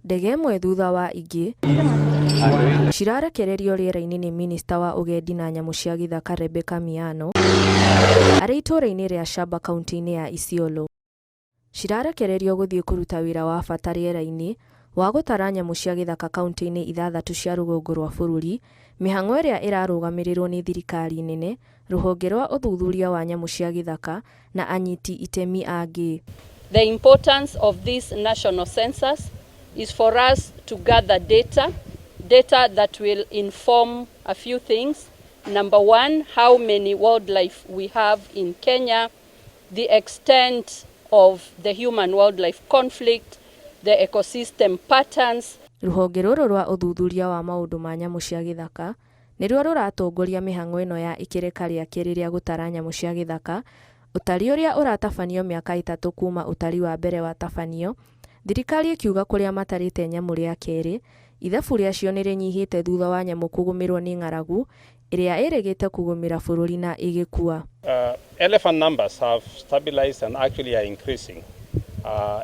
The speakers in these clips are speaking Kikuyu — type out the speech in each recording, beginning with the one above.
Ndege ĩmwe thutha wa ingĩ cirarekererio rĩera-inĩ nĩ minista wa ũgendi na nyamũ cia gĩthaka Rebecca Miano arĩ itũũra-inĩ rĩa Shaba kaunti-inĩ ya Isiolo. Cirarekererio gũthiĩ kũruta wĩra wa bata rĩera-inĩ wa gũtara nyamũ cia gĩthaka kaunti-inĩ 6 cia rũgongo rwa bũrũri, mĩhang'o ĩrĩa ĩrarũgamĩrĩrwo nĩ thirikari nene, rũhonge rwa ũthuthuria wa nyamũ cia gĩthaka na anyiti itemi angĩ. The importance of this national census is for us to gather data that will inform a few things. Number one, how many wildlife we have in Kenya, the extent of the human-wildlife conflict, the ecosystem patterns. Rũhonge rũrũ rwa ũthuthuria wa maũndũ ma nyamũ cia gĩthaka nĩruo rũratongoria mĩhang'o ĩno ya Ikereka rĩa kerĩ rĩa gũtara nyamũ cia gĩthaka, ũtari ũrĩa ũratabanio mĩaka 3 kuma ũtari wa mbere watabanio. Thirikari ĩkiuga kũrĩa matarĩte nyamũ rĩa kerĩ, ithabu rĩacio nĩ rĩnyihĩte thutha wa nyamũ kũgũmĩrwo nĩ ng'aragu ĩrĩa ĩrĩgĩte kũgũmĩra bũrũri na ĩgĩkua. Elephant numbers have stabilized and actually are increasing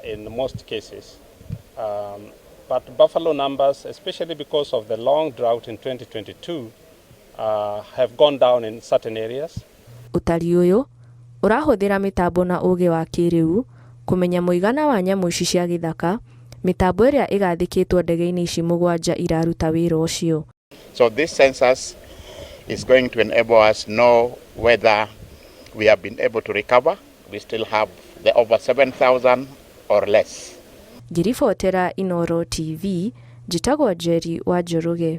in most cases. But buffalo numbers, especially because of the long drought in 2022, have gone down in certain areas. Ũtari ũyũ ũrahũthĩra mĩtambo na ũũgĩ wa kĩrĩu kũmenya mũigana wa nyamũ ici cia gĩthaka, mĩtambo ĩrĩa ĩgathĩkĩtwo ndege-inĩ ici 7 iraruta wĩra ũcio. So this census is going to enable us to know whether we have been able to recover. We still have the over 7,000 or less. Ngiribotera Inooro TV, njĩtagwo Njeri wa Njoroge.